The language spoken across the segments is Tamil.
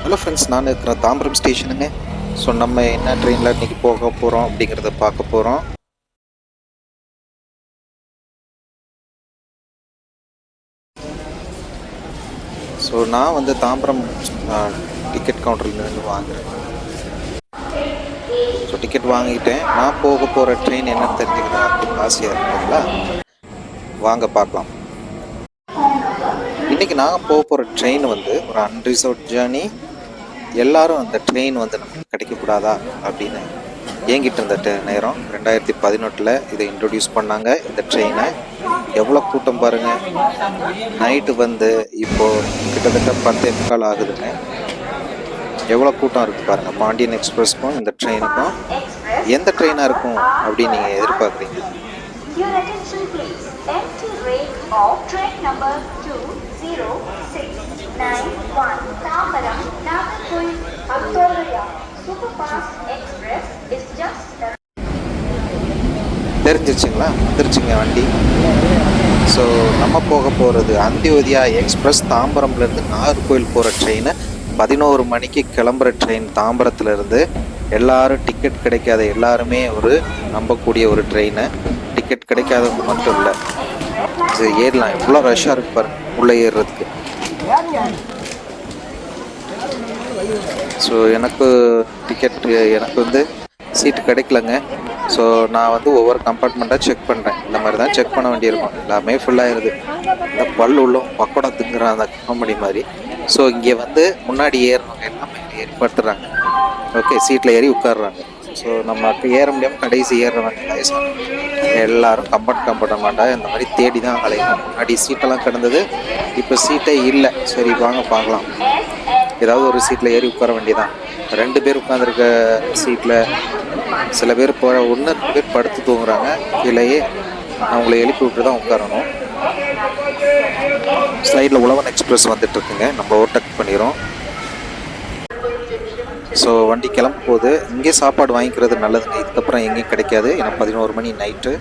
ஹலோ ஃப்ரெண்ட்ஸ், நான் இருக்கிற தாம்பரம் ஸ்டேஷனுங்க. ஸோ நம்ம என்ன ட்ரெயினில் இன்றைக்கி போக போகிறோம் அப்படிங்கிறத பார்க்க போகிறோம். ஸோ நான் வந்து தாம்பரம் டிக்கெட் கவுண்டர்லேருந்து வாங்குறேன். ஸோ டிக்கெட் வாங்கிட்டேன். நான் போக போகிற ட்ரெயின் என்னன்னு தெரிஞ்சுக்கிறேன் அப்படின்னு ஆசையாக இருக்குங்களா? வாங்க பார்க்கலாம். இன்றைக்கி நாங்கள் போக போகிற ட்ரெயின் வந்து ஒரு அன்ரிசர்வ்ட் ஜேர்னி. எல்லாரும் அந்த ட்ரெயின் வந்து நமக்கு கிடைக்கக்கூடாதா அப்படின்னு ஏங்கிட்டு இருந்த நேரம் 2018 இதை இன்ட்ரொடியூஸ் பண்ணாங்க. இந்த ட்ரெயினை எவ்வளோ கூட்டம் பாருங்கள். நைட்டு வந்து இப்போது கிட்டத்தட்ட 10:45 ஆகுதுங்க. எவ்வளோ கூட்டம் இருக்குது பாருங்கள். பாண்டியன் எக்ஸ்பிரஸ்க்கும் இந்த ட்ரெயினுக்கும் எந்த ட்ரெயினாக இருக்கும் அப்படின்னு நீங்கள் எதிர்பார்க்குறீங்க? தெரிஞ்சிருச்சுங்களா? வந்துருச்சுங்க வண்டி. ஸோ நம்ம போக போகிறது அந்தியோதயா எக்ஸ்பிரஸ். தாம்பரம்லேருந்து நாகர்கோவில் போகிற ட்ரெயின் 11 மணிக்கு கிளம்புற ட்ரெயின். தாம்பரத்துலேருந்து எல்லாரும் டிக்கெட் கிடைக்காத எல்லாருமே ஒரு நம்பக்கூடிய ஒரு ட்ரெயினு. டிக்கெட் கிடைக்காதவங்க மட்டும் இல்லை, இது ஏறலாம். எவ்வளோ ரஷ்ஷாக இருக்கு பாருங்க உள்ளே ஏறுறதுக்கு. ஸோ எனக்கு வந்து சீட்டு கிடைக்கலங்க. ஸோ நான் வந்து ஒவ்வொரு கம்பார்ட்மெண்ட்டாக செக் பண்ணுறேன். இந்த மாதிரி தான் செக் பண்ண வேண்டியிருக்கும். எல்லாமே ஃபுல்லாகிடுது. இந்த பல் உள்ளும் பக்கோடா திங்குற அந்த காமெடி மாதிரி. ஸோ இங்கே வந்து முன்னாடி ஏறுறவங்க எல்லாமே ஏறி படுத்துறாங்க. ஓகே, சீட்டில் ஏறி உட்காடுறாங்க. ஸோ நமக்கு ஏற முடியாமல் கடைசி ஏறுறவங்க வயசான எல்லாரும் கம்பார்ட்மெண்ட்டாக இந்த மாதிரி தேடி தான் அலையணும். முன்னாடி சீட்டெல்லாம் கிடந்தது, இப்போ சீட்டே இல்லை. சரி வாங்க பார்க்கலாம். ஏதாவது ஒரு சீட்டில் ஏறி உட்கார வேண்டியதான். 2 பேர் உட்காந்துருக்க சீட்டில் சில பேர் 1-2 பேர் படுத்து தூங்குறாங்க. கீழேயே அவங்கள எழுப்பி விட்டு தான் உட்காரணும். சைடில் உழவன் எக்ஸ்பிரஸ் வந்துட்டு இருக்குங்க. நம்ம ஓவர்டேக் பண்ணிடுறோம். ஸோ வண்டி கிளம்பும் போது இங்கே சாப்பாடு வாங்கிக்கிறது நல்லதுங்க. இதுக்கப்புறம் எங்கேயும் கிடைக்காது. ஏன்னா 11 மணி நைட்டு.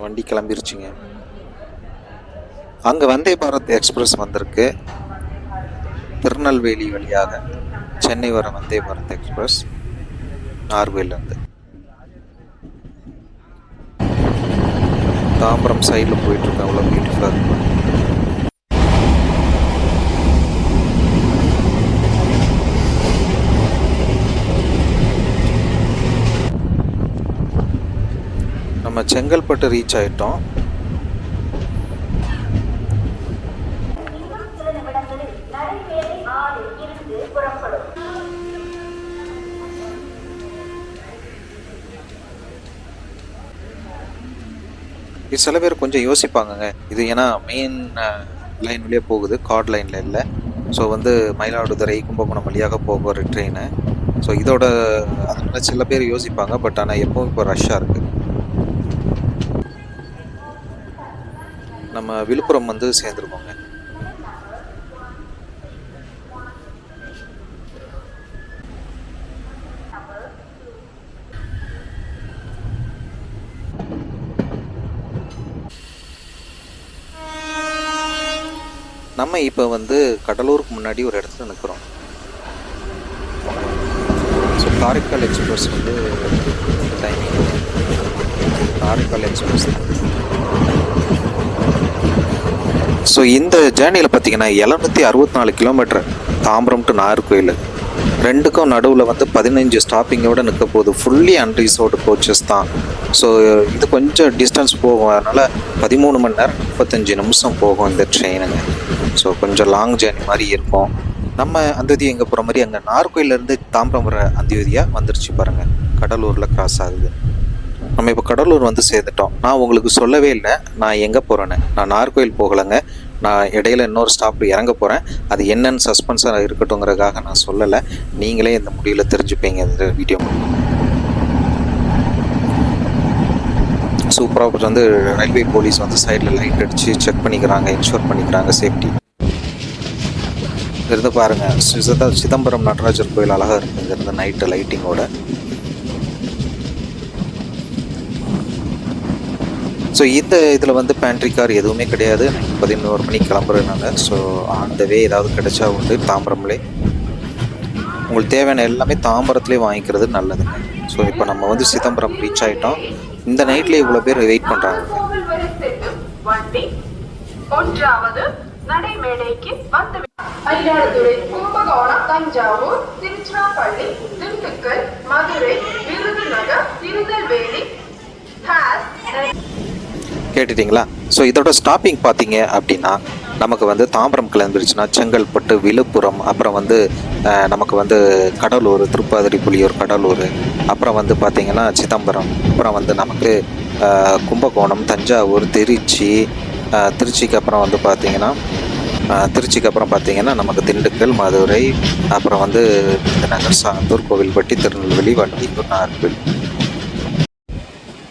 வண்டி கிளம்பிருச்சுங்க. அங்கே வந்தே பாரத் எக்ஸ்பிரஸ் வந்திருக்கு. திருநெல்வேலி வழியாக சென்னை வர வந்தே பாரத் எக்ஸ்பிரஸ் நார்வேலேருந்து. தாம்பரம் சைடில் போயிட்டுருக்கேன். அவ்வளோ பியூட்டிஃபுல்லாக இருக்கும். நம்ம செங்கல்பட்டு ரீச் ஆகிட்டோம். இது சில பேர் கொஞ்சம் யோசிப்பாங்கங்க. இது ஏன்னா மெயின் லைன் வழியாக போகுது, கார்ட் லைனில் இல்லை. ஸோ வந்து மயிலாடுதுறை கும்பகோணம் வழியாக போகிற ட்ரெயினு. ஸோ இதோட அதனால் சில பேர் யோசிப்பாங்க. பட் ஆனால் எப்பவும் இப்போ ரஷ்ஷாக இருக்குது. நம்ம விழுப்புரம் வந்து சேர்ந்துருக்கோங்க. நம்ம இப்போ வந்து கடலூருக்கு முன்னாடி ஒரு இடத்துல நிற்கிறோம். ஸோ காரைக்கால் எக்ஸ்பிரஸ் வந்து டைமிங். காரைக்கால் எக்ஸ்பிரஸ். ஸோ இந்த ஜேர்னியில் பார்த்தீங்கன்னா 764 கிலோமீட்டர் தாம்பரம் டு நாகர்கோவில். ரெண்டுக்கும் நடுவில் வந்து 15 ஸ்டாப்பிங்கோடு நிற்க போகுது. ஃபுல்லி அன்ரிசர்வ்டு கோச்சஸ் தான். ஸோ இது கொஞ்சம் டிஸ்டன்ஸ் போகும். அதனால் 13 மணி நேரம் 35 நிமிஷம் போகும் இந்த ட்ரெயினுங்க. ஸோ கொஞ்சம் லாங் ஜேர்னி மாதிரி இருக்கும். நம்ம அந்தியோதயா எங்கே போகிற மாதிரி அங்கே நாகர்கோவிலேருந்து தாம்பரம் வர அந்தியோதயா வந்துருச்சு பாருங்கள். கடலூரில் கிராஸ் ஆகுது. நம்ம இப்போ கடலூர் வந்து சேர்ந்துட்டோம். நான் உங்களுக்கு சொல்லவே இல்லை நான் எங்கே போகிறேன்னு. நான் நாகர்கோவில் போகலைங்க. நான் இடையில இன்னொரு ஸ்டாப்பில் இறங்க போகிறேன். அது என்னென்னு சஸ்பென்ஸாக இருக்கட்டும்ங்கிறதுக்காக நான் சொல்லலை. நீங்களே இந்த முடிவில் தெரிஞ்சுப்பீங்க இந்த வீடியோ. சூப்பராக வந்து ரயில்வே போலீஸ் வந்து சைடில் லைட் அடித்து செக் பண்ணிக்கிறாங்க, இன்ஷூர் பண்ணிக்கிறாங்க சேஃப்டி. இருந்து பாருங்கள், சிதம்பரம் நடராஜர் கோயில் அழகாக இருக்குது இங்கேருந்து நைட்டு லைட்டிங்கோட. ஸோ இந்த இதில் வந்து பேண்ட்ரி கார் எதுவுமே கிடையாது. 11 மணிக்கு கிளம்புறதுனால. ஸோ அந்த வே ஏதாவது கிடைச்சா உண்டு தாம்பரம்லே. உங்களுக்கு தேவையான எல்லாமே தாம்பரத்துலேயே வாங்கிக்கிறது நல்லதுங்க. ஸோ இப்போ நம்ம வந்து சிதம்பரம் ரீச் ஆகிட்டோம். இந்த நைட்லேயே இவ்வளோ பேர் வெயிட் பண்ணுறாங்க. நடைமேடைக்கு வந்து மயிலாடுதுறை, கும்பகோணம், தஞ்சாவூர், திருச்சிராப்பள்ளி, திண்டுக்கல், மதுரை, விருதுநகர், திருநெல்வேலி கேட்டுட்டீங்களா? ஸோ இதோட ஸ்டாப்பிங் பார்த்தீங்க அப்படின்னா நமக்கு வந்து தாம்பரம் கிளம்பிருச்சுன்னா செங்கல்பட்டு, விழுப்புரம், அப்புறம் வந்து நமக்கு வந்து கடலூர், திருப்பாதிரி புலியூர், கடலூர், அப்புறம் வந்து பார்த்திங்கன்னா சிதம்பரம், அப்புறம் வந்து நமக்கு கும்பகோணம், தஞ்சாவூர், திருச்சிக்கு அப்புறம் வந்து பார்த்திங்கன்னா நமக்கு திண்டுக்கல், மதுரை, அப்புறம் வந்து விருதுநகர், சாத்தூர், கோவில்பட்டி, திருநெல்வேலி, வண்டியூர், நாகர்கோவில்.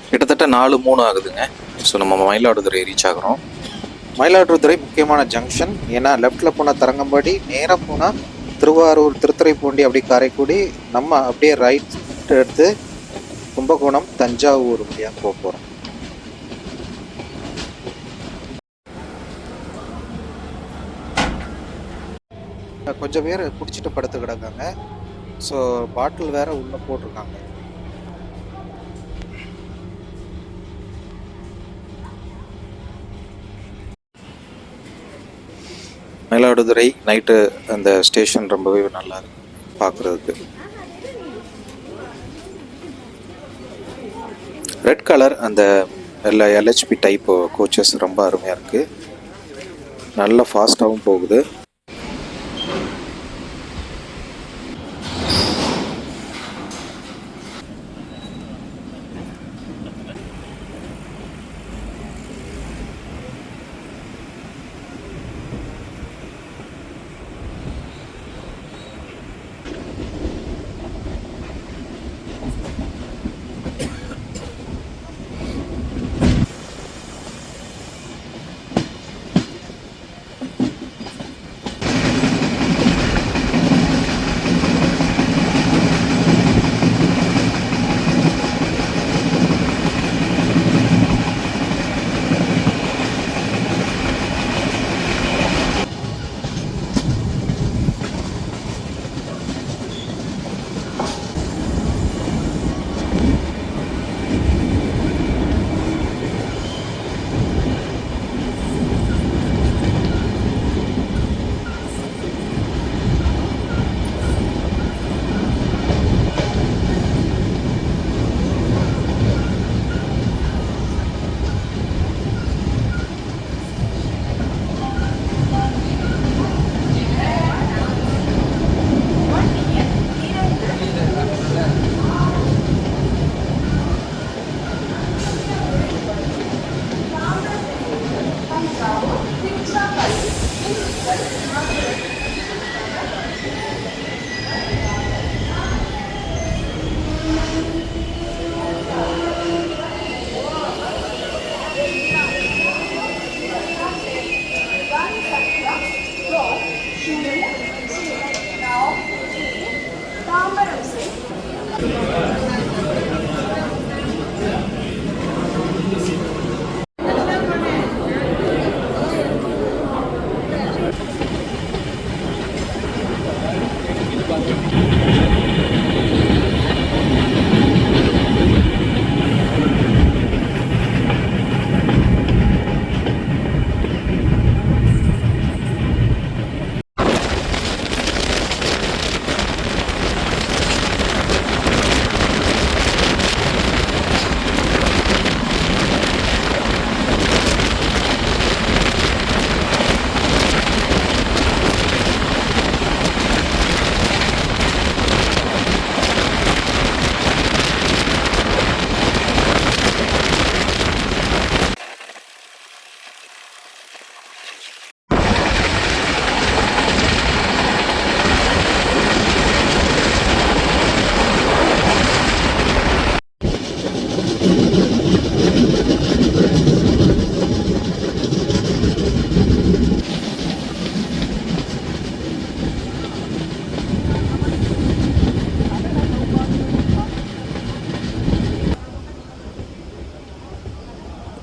கிட்டத்தட்ட 4:03 ஆகுதுங்க. ஸோ நம்ம மயிலாடுதுறை ரீச் ஆகிறோம். மயிலாடுதுறை முக்கியமான ஜங்ஷன். ஏன்னா லெஃப்டில் போனால் தரங்கம்பாடி, நேராக போனால் திருவாரூர், திருத்துறைப்பூண்டி, அப்படி காரைக்குடி, நம்ம அப்படியே ரைட் எடுத்து கும்பகோணம், தஞ்சாவூர் வழியாக போக போகிறோம். கொஞ்சம் பேர் பிடிச்சிட்டு படுத்து கிடக்காங்க. ஸோ பாட்டில் வேற உள்ளே போட்டிருக்காங்க. மயிலாடுதுறை நைட்டு அந்த ஸ்டேஷன் ரொம்பவே நல்லா இருக்கு பார்க்குறதுக்கு. ரெட் கலர் அந்த LHP டைப் கோச்சஸ் ரொம்ப அருமையாக இருக்குது. நல்லா ஃபாஸ்ட்டாகவும் போகுது.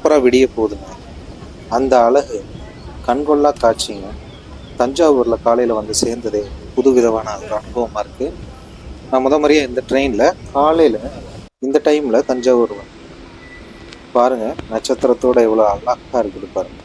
சூப்பராக விடிய போகுதுங்க. அந்த அழகு கண்கொள்ளா காட்சிங்க. தஞ்சாவூரில் காலையில் வந்து சேர்ந்ததே புது விதமான ஒரு அனுபவமாக இருக்குது. நான் முறையாக இந்த ட்ரெயினில் காலையில் இந்த டைமில் தஞ்சாவூர் பாருங்கள், நட்சத்திரத்தோடு எவ்வளோ அழகாக இருக்குது பாருங்கள்.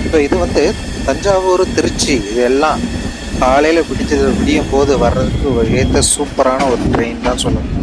இப்போ இது வந்து தஞ்சாவூர், திருச்சி இது எல்லாம் காலையில் விடியும் போது வர்றதுக்கு ஏற்ற சூப்பரான ஒரு ட்ரெயின் தான் சொல்லணும்.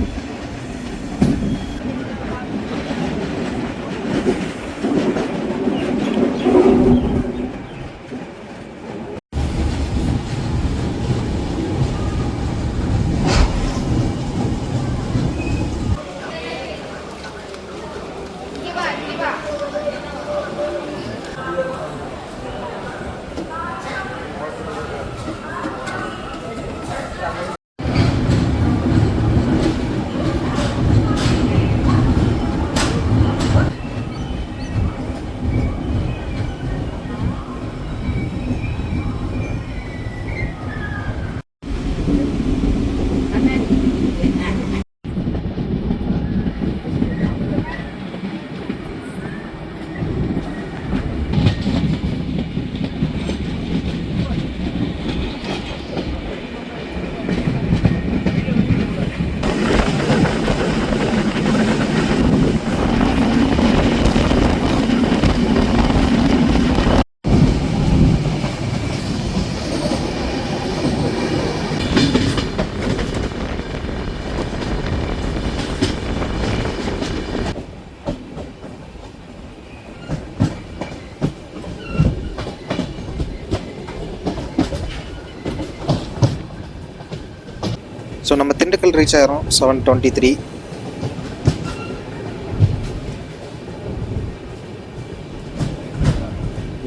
ஸோ நம்ம திண்டுக்கல் ரீச் ஆகிறோம் 7:23.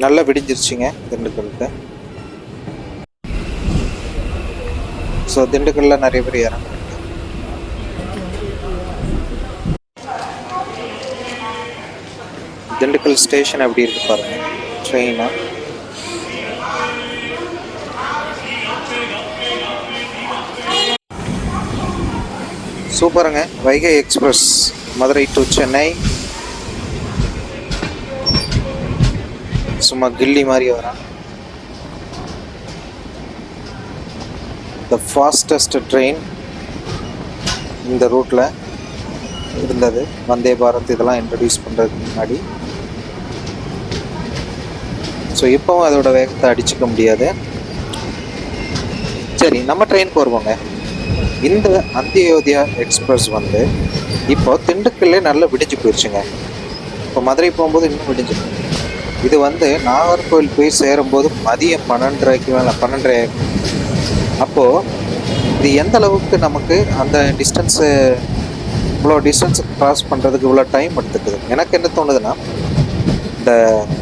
நல்லா விடிஞ்சிருச்சுங்க திண்டுக்கலுக்கு. ஸோ திண்டுக்கல்ல நிறைய பேர் ஏறாங்க. திண்டுக்கல் ஸ்டேஷன் எப்படி இருக்கு பாருங்க. ட்ரெயினா சூப்பருங்க. Vaigai express Madurai to Chennai. சும்மா கில்லி மாதிரி வரும். த ஃபாஸ்டஸ்ட் ட்ரெயின் இந்த ரூட்டில் இருந்தது. வந்தே பாரத் இதெல்லாம் இன்ட்ரடியூஸ் பண்ணுறதுக்கு முன்னாடி. ஸோ இப்போவும் அதோட வேகத்தை அடிச்சுக்க முடியாது. சரி, நம்ம ட்ரெயினுக்கு வருவோங்க. இந்த அந்தியோதயா எக்ஸ்பிரஸ் வந்து இப்போ திண்டுக்கல்லே நல்லா விடிஞ்சு போயிடுச்சுங்க. இப்போ மதுரை போகும்போது இன்னும் விடிஞ்சிடும். இது வந்து நாகர்கோவில் போய் சேரும்போது மதியம் 12:30 மேலே 12:30. அப்போது இது எந்த அளவுக்கு நமக்கு அந்த டிஸ்டன்ஸு இவ்வளோ டிஸ்டன்ஸு க்ராஸ் பண்ணுறதுக்கு இவ்வளோ டைம் எடுத்துக்குது. எனக்கு என்ன தோணுதுன்னா, இந்த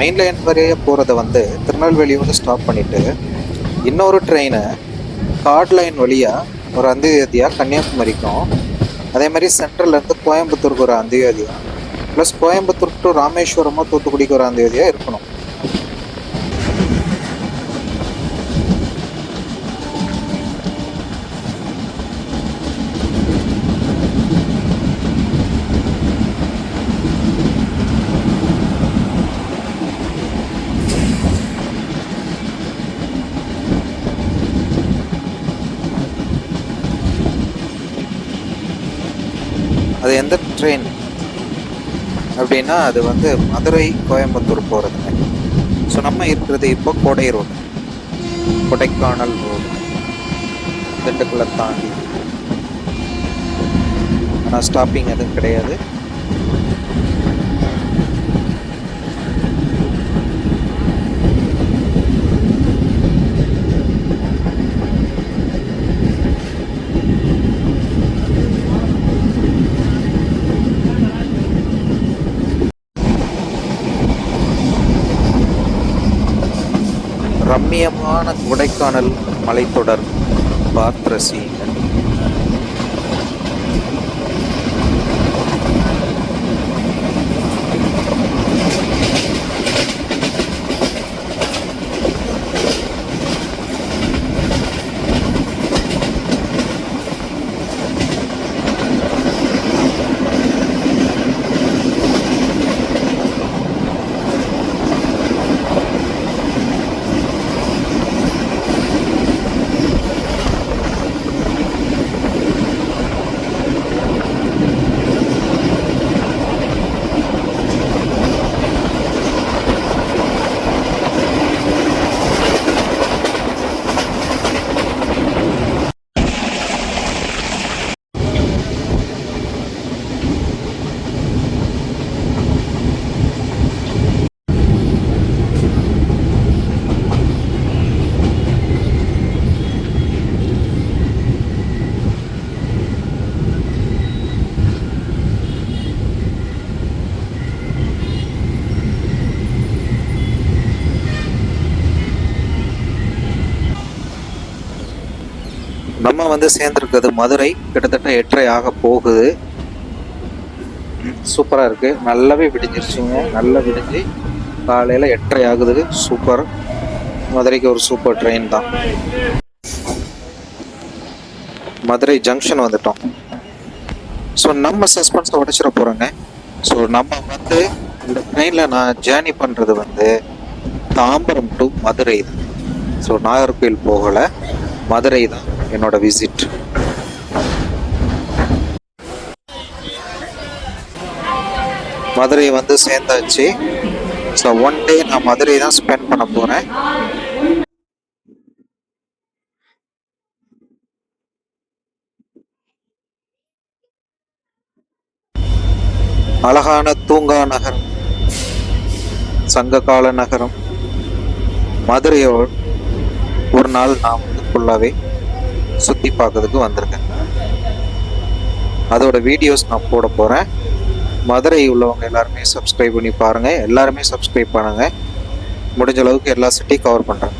மெயின் லைன் வரையே போகிறத வந்து திருநெல்வேலியோடு ஸ்டாப் பண்ணிவிட்டு இன்னொரு ட்ரெயினை கார்ட் லைன் வழியாக ஒரு அந்தியோதயா கன்னியாகுமரிக்கும், அதே மாதிரி சென்ட்ரல்லேருந்து கோயம்புத்தூருக்கு ஒரு அந்தியோதயா, ப்ளஸ் கோயம்புத்தூர் டு ராமேஸ்வரமோ தூத்துக்குடிக்கு ஒரு அந்தியோதயா இருக்கணும். அது எந்த ட்ரெயின் அப்படின்னா அது வந்து மதுரை கோயம்புத்தூர் போகிறதுங்க. ஸோ நம்ம இருக்கிறது இப்போ கோடை ரோடு, கொடைக்கானல் ரோடு, திண்டுக்கல்லை தாண்டி. ஆனால் ஸ்டாப்பிங் எதுவும் கிடையாது. ரம்மியமான கொடைக்கானல் மலைத்தொடர் பார்த்து ரசியுங்கள். நம்ம வந்து சேர்ந்துருக்கிறது மதுரை, கிட்டத்தட்ட 8:30 ஆக போகுது. சூப்பராக இருக்குது. நல்லாவே விடிஞ்சிருச்சுங்க. நல்லா விடிஞ்சு காலையில் 8:30 ஆகுது. சூப்பர். மதுரைக்கு ஒரு சூப்பர் ட்ரெயின் தான். மதுரை ஜங்ஷன் வந்துட்டோம். ஸோ நம்ம சஸ்பென்ஸை உடைச்சிட போகிறோங்க. ஸோ நம்ம வந்து இந்த ட்ரெயினில் நான் ஜேர்னி பண்ணுறது வந்து தாம்பரம் டு மதுரை தான். ஸோ நாகர்கோவில் போகலை, மதுரை தான் என்னோட விசிட். மதுரை வந்து சேர்ந்தாச்சு. ஸோ ஒன் டே நான் மதுரை தான் ஸ்பெண்ட் பண்ண போகிறேன். அழகான தூங்கா நகரம், சங்ககால நகரம் மதுரையோடு ஒரு நாள் நான் வந்து ஃபுல்லாகவே சுற்றி பார்க்கறதுக்கு வந்திருக்கேன். அதோட வீடியோஸ் நான் போட போகிறேன். மதுரை உள்ளவங்க எல்லாருமே சப்ஸ்கிரைப் பண்ணி பாருங்கள். எல்லாருமே சப்ஸ்கிரைப் பண்ணுங்கள். முடிஞ்ச அளவுக்கு எல்லா சிட்டியும் கவர் பண்ணுறேன்.